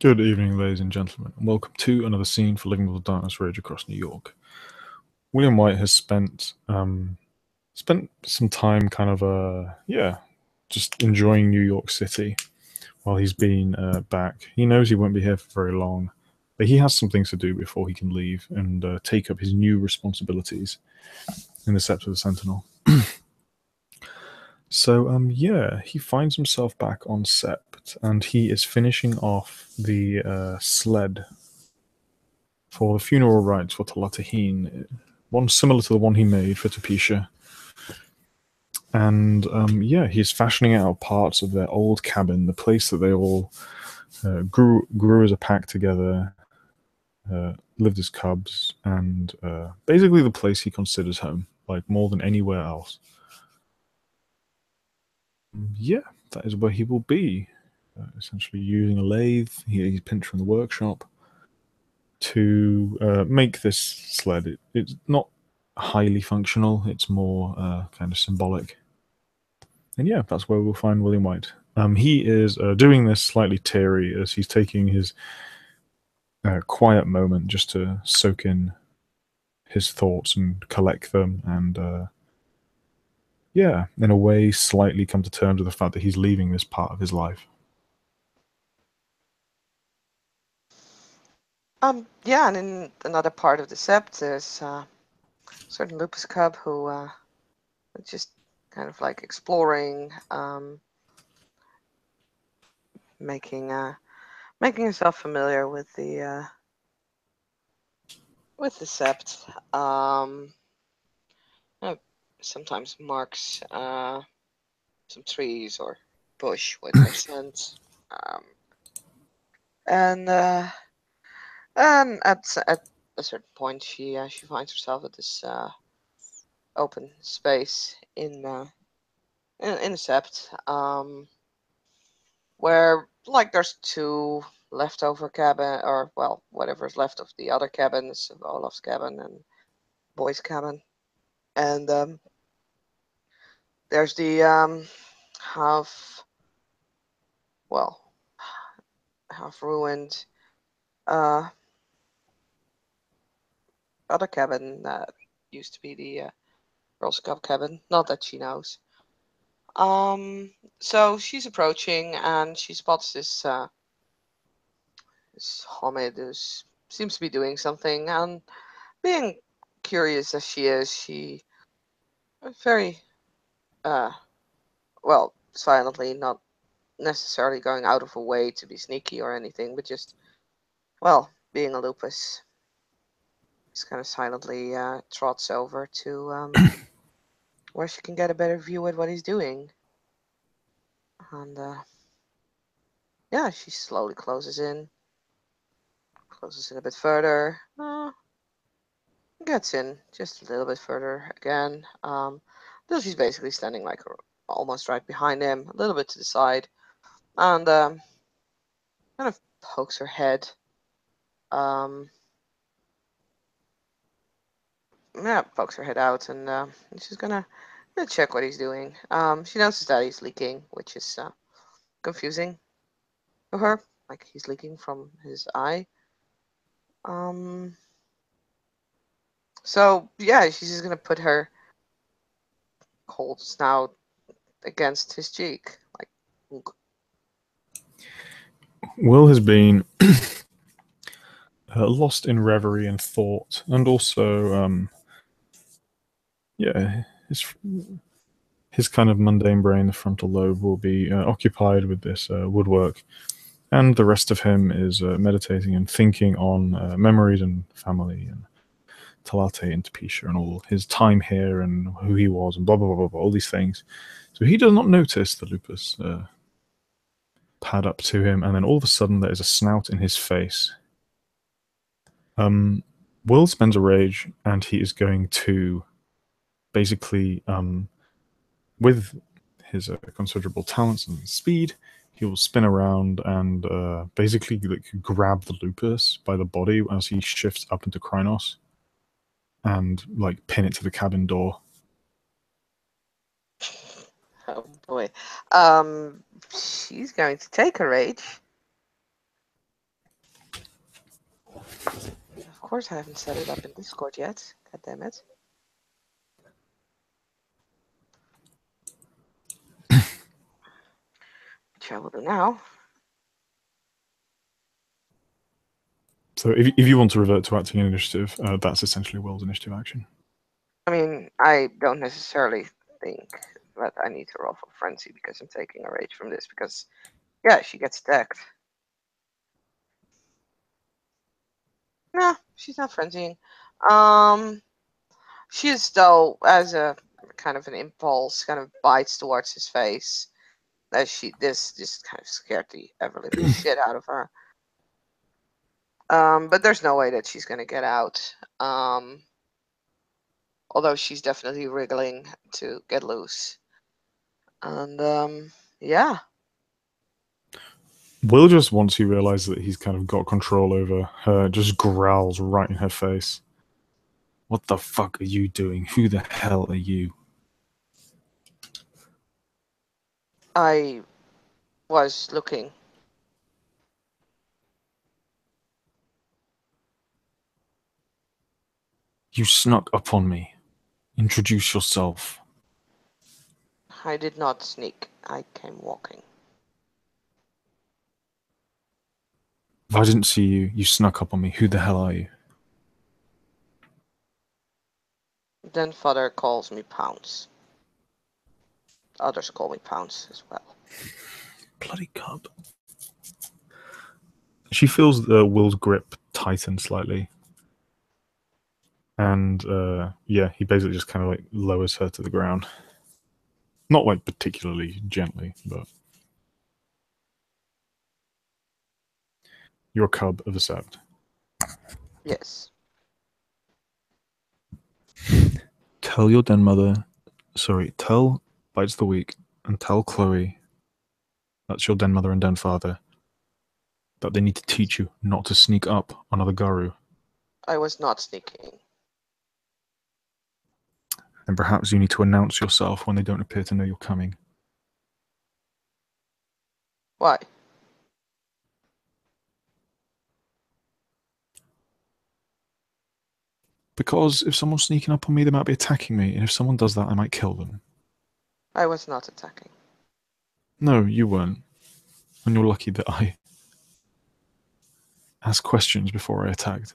Good evening, ladies and gentlemen, and welcome to another scene for Living with the Darkness Rage across New York. William White has spent some time just enjoying New York City while he's been back. He knows he won't be here for very long, but he has some things to do before he can leave and take up his new responsibilities in the Sept of the Sentinel. He finds himself back on Sept, and he is finishing off the sled for the funeral rites for Talatahine, one similar to the one he made for Tapisha. And he's fashioning out parts of their old cabin, the place that they all grew as a pack together, lived as cubs, and basically the place he considers home, like more than anywhere else. Yeah, that is where he will be, essentially using a lathe. He's pinched from the workshop to make this sled. It's not highly functional. It's more kind of symbolic. And yeah, that's where we'll find William White. He is doing this slightly teary as he's taking his quiet moment just to soak in his thoughts and collect them, and in a way, slightly come to terms with the fact that he's leaving this part of his life. Yeah, and in another part of the sept, there's a certain lupus cub who just kind of like exploring, making himself familiar with the sept. Sometimes marks some trees or bush with her scent, and at a certain point, she finds herself at this open space in the sept, where like there's two leftover cabin, or well, whatever's left of the other cabins, of Olaf's cabin and Boy's cabin, and there's the half well half ruined other cabin that used to be the Girl Scout cabin. Not that she knows. So she's approaching and she spots this Homid who seems to be doing something, and being curious as she is, she very silently, not necessarily going out of her way to be sneaky or anything, but just being a lupus, just kind of silently trots over to where she can get a better view at what he's doing. And she slowly closes in a bit further, gets in just a little bit further again. Till she's basically standing like almost right behind him, a little bit to the side, and kind of pokes her head. Pokes her head out, and she's gonna check what he's doing. She notices that he's leaking, which is confusing to her. Like he's leaking from his eye. So yeah, she's just gonna put her cold snout against his cheek, like. Will has been lost in reverie and thought, and also, his kind of mundane brain, the frontal lobe, will be occupied with this woodwork, and the rest of him is meditating and thinking on memories and family and Talate and Tapisha and all his time here and who he was and blah blah blah blah, blah all these things. So he does not notice the lupus pad up to him, and then all of a sudden there is a snout in his face. Will spends a rage, and he is going to basically, with his considerable talents and speed, he will spin around and basically like grab the lupus by the body as he shifts up into Krynos, and like pin it to the cabin door. Oh boy. She's going to take her rage. course I haven't set it up in Discord yet. God damn it. Which I will do now. So if you want to revert to acting in initiative, that's essentially Will's initiative action. I mean, I don't necessarily think that I need to roll for frenzy because I'm taking a rage from this because, yeah, she gets decked. No, she's not frenzying. She is, though, as a kind of an impulse, kind of bites towards his face. As this just kind of scared the ever living shit out of her. But there's no way that she's gonna get out. Although she's definitely wriggling to get loose. And yeah. Will, just once he realizes that he's kind of got control over her, just growls right in her face. What the fuck are you doing? Who the hell are you? I was looking. You snuck up on me. Introduce yourself. I did not sneak. I came walking. If I didn't see you, you snuck up on me. Who the hell are you? Then father calls me Pounce. Others call me Pounce as well. Bloody cub. She feels Will's grip tighten slightly. And yeah, he basically just kind of like lowers her to the ground. Not like particularly gently, but you're a cub of a sept. Yes. Tell your den mother, tell Bites the Weak and tell Chloe, that's your den mother and den father, that they need to teach you not to sneak up on other Garu. I was not sneaking. And perhaps you need to announce yourself when they don't appear to know you're coming. Why? Because if someone's sneaking up on me, they might be attacking me, and if someone does that, I might kill them. I was not attacking. No, you weren't. And you're lucky that I asked questions before I attacked.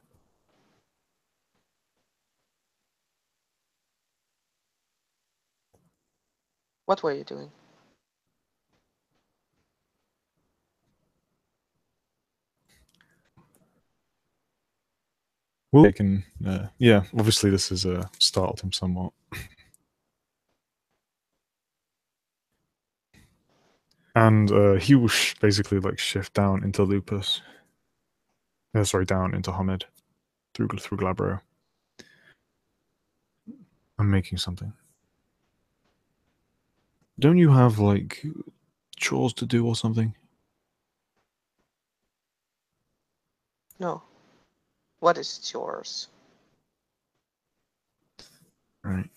What were you doing? Will yeah, obviously this has startled him somewhat. And he will basically like shift down into Lupus. Down into Hamid through Glabro. I'm making something. Don't you have like chores to do or something? No. What is yours? Right.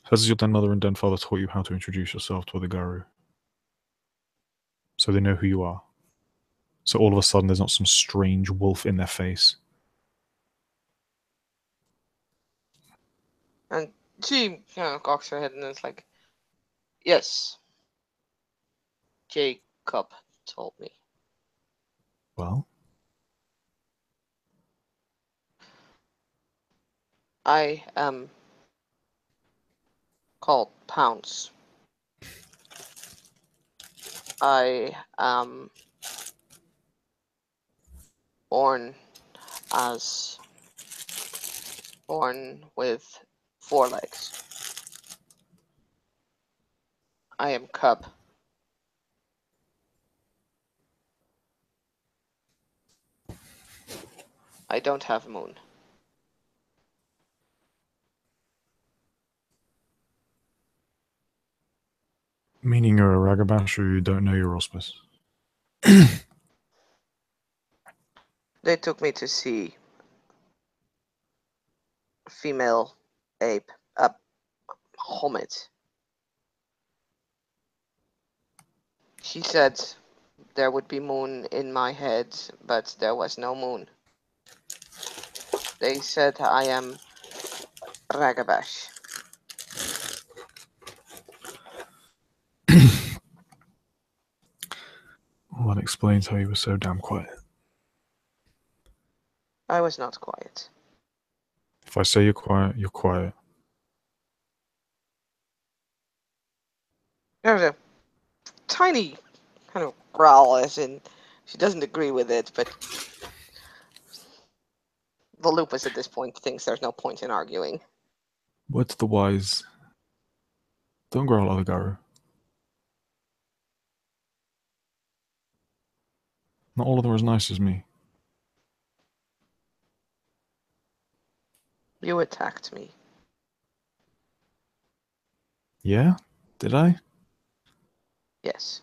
Has your den mother and den father taught you how to introduce yourself to other Garu? So they know who you are. So all of a sudden there's not some strange wolf in their face. And she cocks her head and is like, yes. Jacob told me. Well? I am called Pounce. I am born with 4 legs. I am cub. I don't have a moon. Meaning you're a Ragabash or you don't know your auspice? They took me to see a female ape, a homid. She said there would be moon in my head, but there was no moon. They said I am Ragabash. Well, that explains how you were so damn quiet. I was not quiet. If I say you're quiet, you're quiet. There was a tiny kind of growl, as in she doesn't agree with it, but the lupus at this point thinks there's no point in arguing. Words of the wise. Don't growl at the Garu. Not all of them are as nice as me. You attacked me. Yeah? Did I? Yes.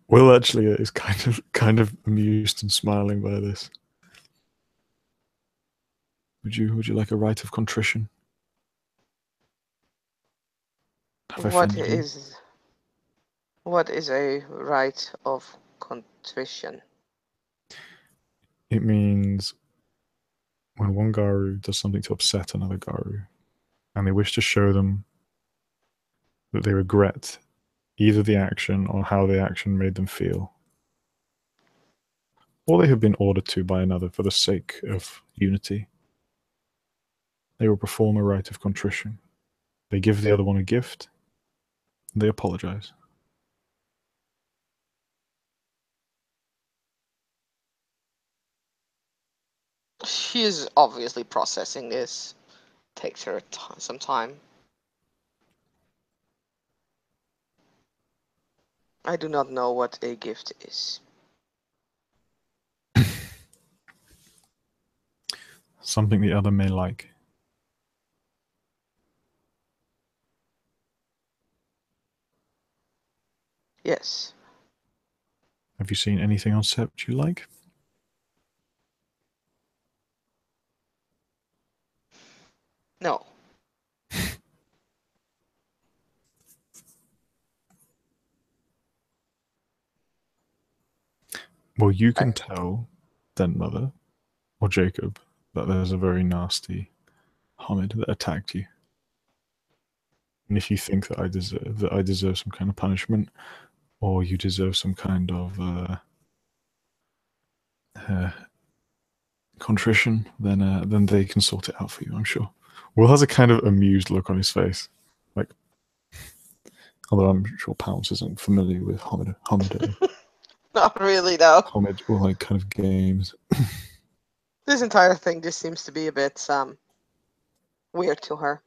Will actually is kind of amused and smiling by this. Would you like a rite of contrition? Have I What offended you? is what is a rite of contrition? It means when one Garu does something to upset another Garu, and they wish to show them that they regret either the action or how the action made them feel, or they have been ordered to by another for the sake of unity, they will perform a rite of contrition. They give the other one a gift, and they apologize. She is obviously processing this. Takes her some time. I do not know what a gift is. Something the other may like. Yes. Have you seen anything on set you like? No. Well, you can I, tell then Mother or Jacob that there's a very nasty Hamid that attacked you. And if you think that I deserve some kind of punishment, or you deserve some kind of uh, contrition, then they can sort it out for you. I'm sure. Will has a kind of amused look on his face, like, although I'm sure Pounce isn't familiar with not really, though. Hamid or like kind of games. This entire thing just seems to be a bit weird to her.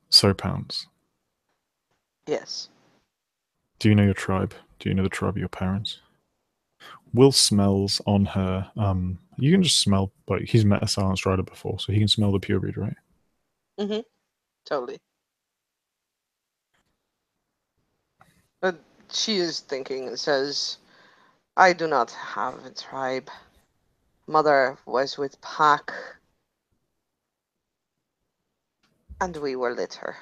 So Pounce, Yes. do you know your tribe? Do you know the tribe of your parents? Will smells on her. You can just smell. Like he's met a Silence Rider before, so he can smell the pure breed, right? Mm-hmm. Totally. But she is thinking and says, I do not have a tribe. Mother was with Pack, and we were litter.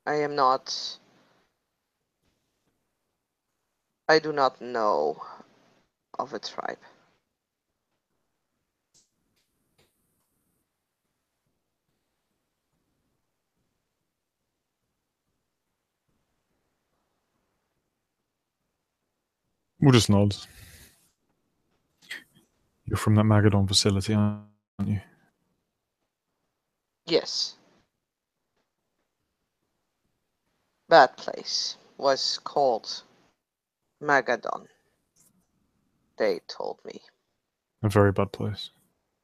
I am not. I do not know of a tribe. We'll just nods. You're from that Magadon facility, aren't you? Yes. That place was called Magadon, they told me. A very bad place.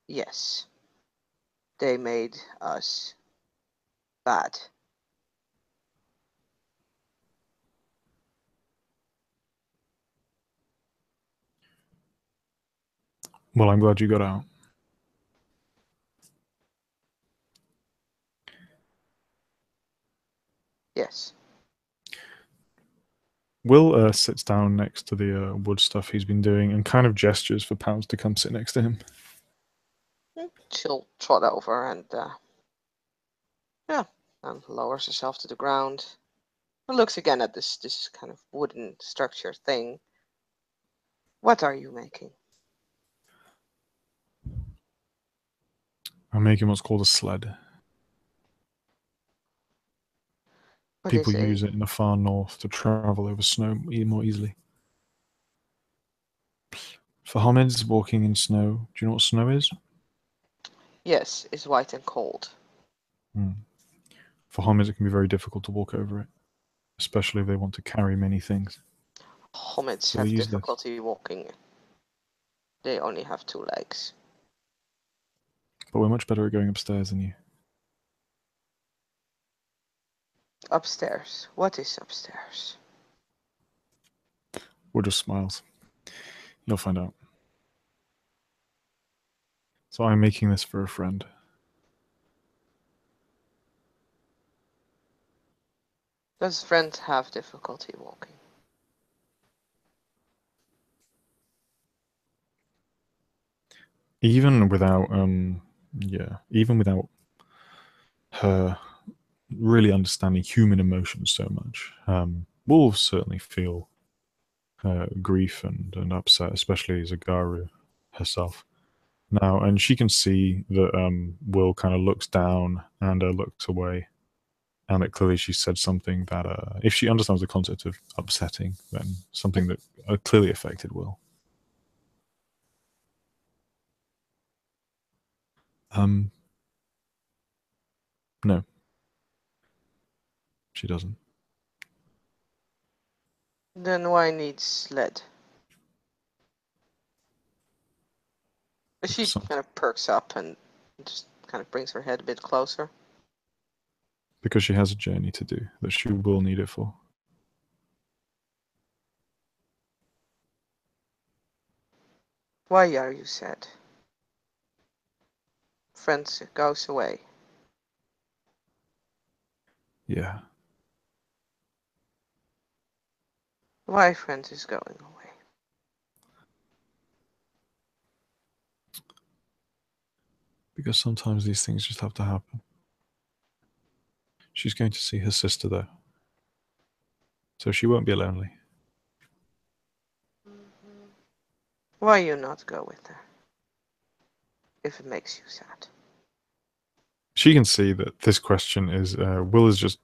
Yes. They made us bad. Well, I'm glad you got out. Yes. Will sits down next to the wood stuff he's been doing and kind of gestures for Pounce to come sit next to him. She'll trot over and yeah, and lowers herself to the ground. And looks again at this kind of wooden structure thing. What are you making? I'm making what's called a sled. What People is use it in the far north to travel over snow more easily. For hominids walking in snow, do you know what snow is? Yes, it's white and cold. Hmm. For hominids, it can be very difficult to walk over it, especially if they want to carry many things. Hominids So they have use this. difficulty walking. They only have 2 legs. But we're much better at going upstairs than you. Upstairs. What is upstairs? Will just smiles. You'll find out. So I'm making this for a friend. Does friend have difficulty walking? Even without, even without her really understanding human emotions so much, will certainly feel grief and upset, especially Zagaru herself. Now, and she can see that Will kind of looks down and looks away, and that clearly she said something that, if she understands the concept of upsetting, then something that clearly affected Will. No, she doesn't. Then why need sled? She Some, kind of perks up and just kind of brings her head a bit closer. because she has a journey to do that she will need it for. Why are you sad? Friend goes away. Yeah, Why friend is going away? because sometimes these things just have to happen. She's going to see her sister though, so she won't be lonely. Why you not go with her? If it makes you sad. She can see that this question is Will is just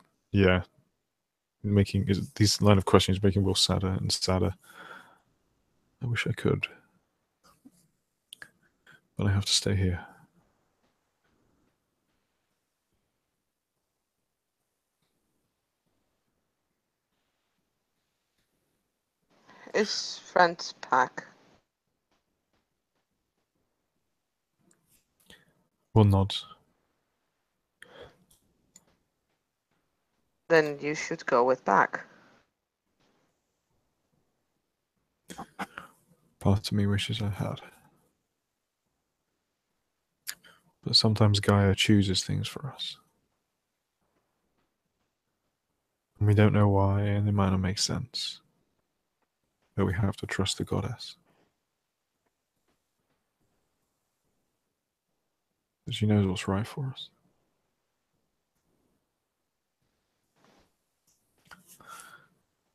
making these line of questions making Will sadder and sadder. I wish I could, but I have to stay here. Is friend's pack? Will nods. Then you should go with pack. Part of me wishes I had. But sometimes Gaia chooses things for us. And we don't know why, and it might not make sense. But we have to trust the goddess. That she knows what's right for us.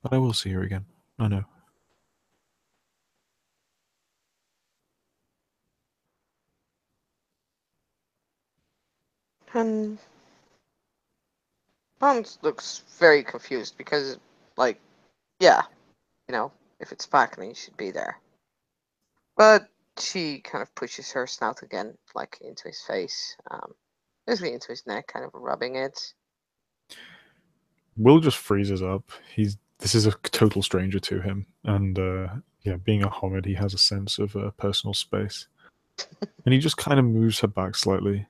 But I will see her again. I know. And Pounce looks very confused because, like, yeah, if it's pack, then you should be there. But she kind of pushes her snout again, like, into his face, basically into his neck, kind of rubbing it. Will just freezes up. This is a total stranger to him, and being a Homid, he has a sense of personal space, and he just kind of moves her back slightly.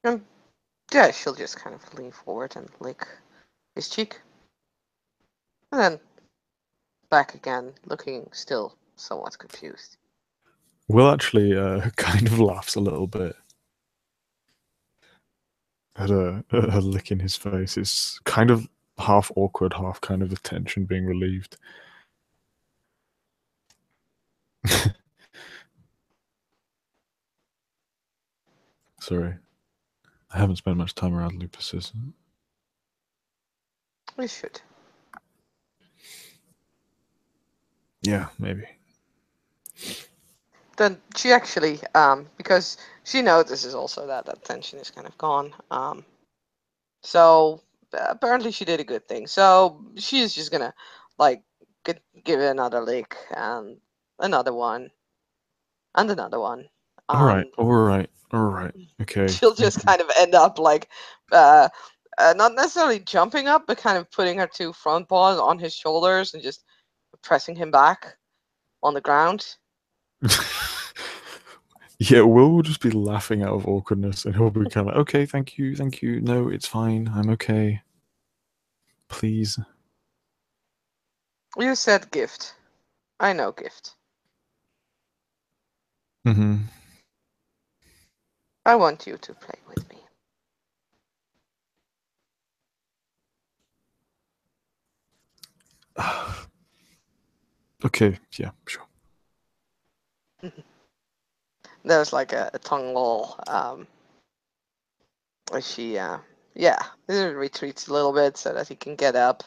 And yeah, she'll just kind of lean forward and lick his cheek. And then back again, looking still somewhat confused. Will actually kind of laughs a little bit. at a lick in his face. It's kind of half awkward, half kind of the tension being relieved. Sorry, I haven't spent much time around lupuses. We should. Yeah, maybe. Then she actually, because she notices also that that tension is kind of gone. So apparently she did a good thing. So she's just gonna like give it another lick and another one and another one. All right, And all right, all right. Okay. she'll just kind of end up like uh, not necessarily jumping up, but kind of putting her two front paws on his shoulders and just pressing him back on the ground. Yeah, Will just be laughing out of awkwardness, and he'll be kind of like, "Okay, thank you, thank you. No, it's fine. I'm okay. Please." You said gift. I know gift. Mm-hmm. I want you to play with me. Okay, yeah, sure. There's like a tongue lull. She, yeah, retreats a little bit so that he can get up.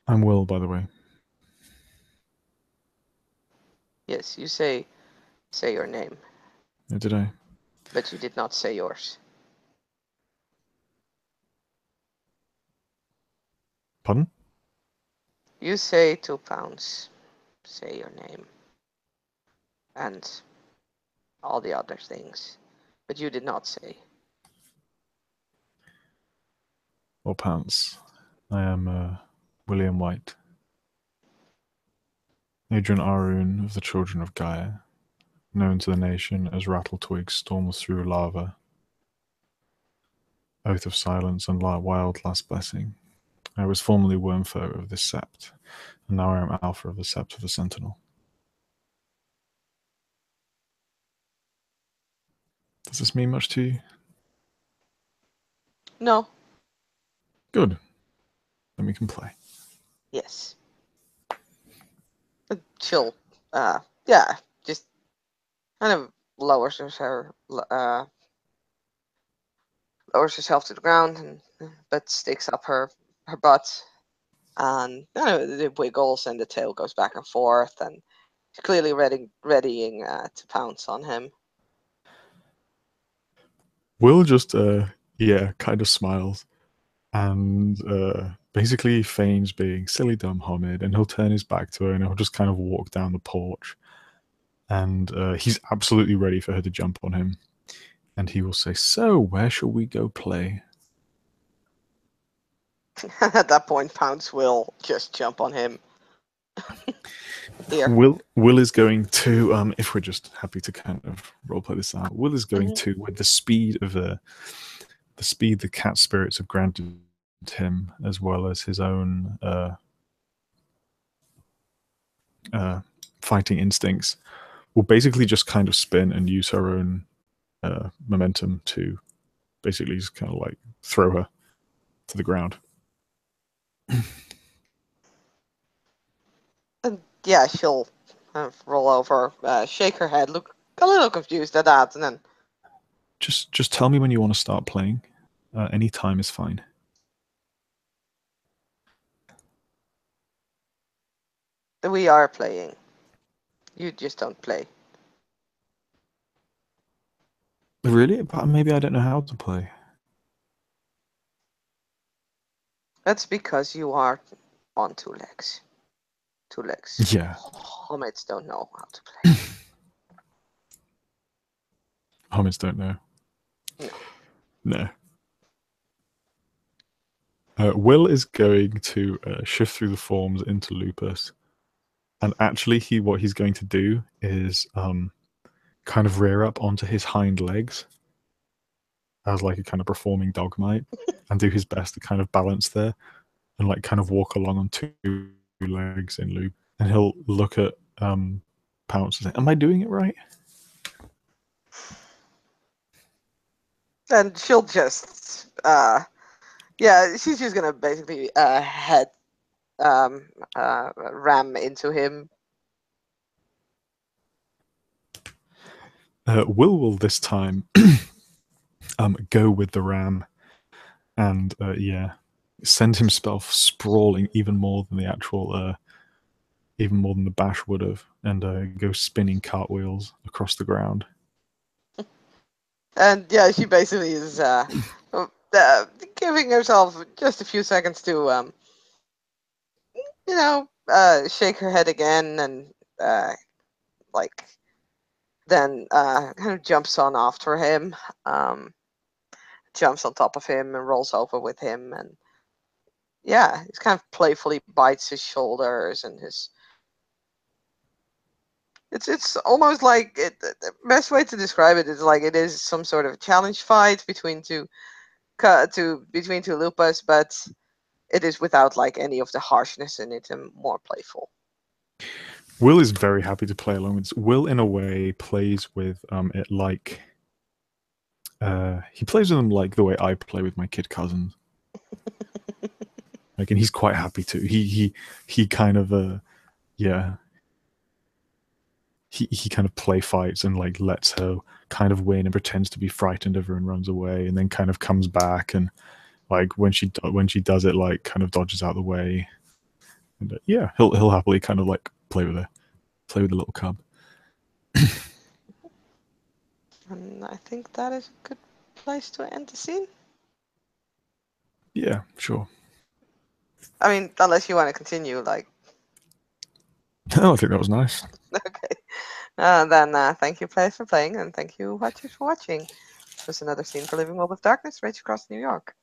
I'm Will, by the way. Yes, you say your name, Did I? but you did not say yours. Pardon? You say 2 pounds. Say your name and all the other things, but you did not say. Or Pounce. I am William White, Adrian Aroon of the Children of Gaia, known to the nation as Rattle-Twig storms through lava, Oath of Silence, and Wild Last Blessing. I was formerly Wormfoe of this sept, and now I am Alpha of the Sept of the Sentinel. Does this mean much to you? No. Good. Then we can play. Yes. She'll, yeah, just kind of lowers herself to the ground, and but sticks up her butt, and it wiggles, and the tail goes back and forth, and she's clearly readying to pounce on him. Will just, yeah, kind of smiles and basically feigns being silly dumb Homid, and he'll turn his back to her and he'll just kind of walk down the porch. And he's absolutely ready for her to jump on him. And he will say, "So, where shall we go play?" At that point, Pounce will just jump on him. Here. Will is going to, if we're just happy to kind of roleplay this out, Will is going Mhm. to, with the speed of the speed the cat spirits have granted him, as well as his own fighting instincts, will basically just kind of spin and use her own momentum to basically just kind of like throw her to the ground. And yeah, she'll kind of roll over, shake her head, look a little confused at that, and then Just tell me when you want to start playing. Any time is fine. we are playing. You just don't play. Really? But maybe I don't know how to play. That's because you are on 2 legs. 2 legs. Yeah. Homids don't know how to play. Homids don't know. No. No. Will is going to shift through the forms into Lupus, and actually, what he's going to do is kind of rear up onto his hind legs as like a kind of performing dog might, and do his best to kind of balance there, and like kind of walk along on 2 legs in loop. And he'll look at Pounce and say, "Am I doing it right?" And she'll just, yeah, she's just gonna basically head ram into him. Will this time go with the ram and yeah, send himself sprawling even more than the actual even more than the bash would have, and go spinning cartwheels across the ground. And yeah, she basically is giving herself just a few seconds to, shake her head again, and like then kind of jumps on after him, jumps on top of him and rolls over with him, and yeah, he's kind of playfully bites his shoulders and his. It's almost like the best way to describe it is like it is some sort of challenge fight between two Lupas, but it is without like any of the harshness in it and more playful. Will is very happy to play along with this. Will, in a way, plays with it like he plays with them like the way I play with my kid cousins. Like, and he's quite happy to. He kind of yeah. He kind of play fights and like lets her kind of win and pretends to be frightened of her and runs away, and then kind of comes back, and like when she does it, like kind of dodges out of the way. And yeah, he'll happily kind of like play with the little cub. And I think that is a good place to end the scene. Yeah, sure. I mean, unless you want to continue, like. Oh, I think that was nice. Okay. Then thank you, players, for playing, and thank you, watchers, for watching. This was another scene for Living World of Darkness, Rage Across New York.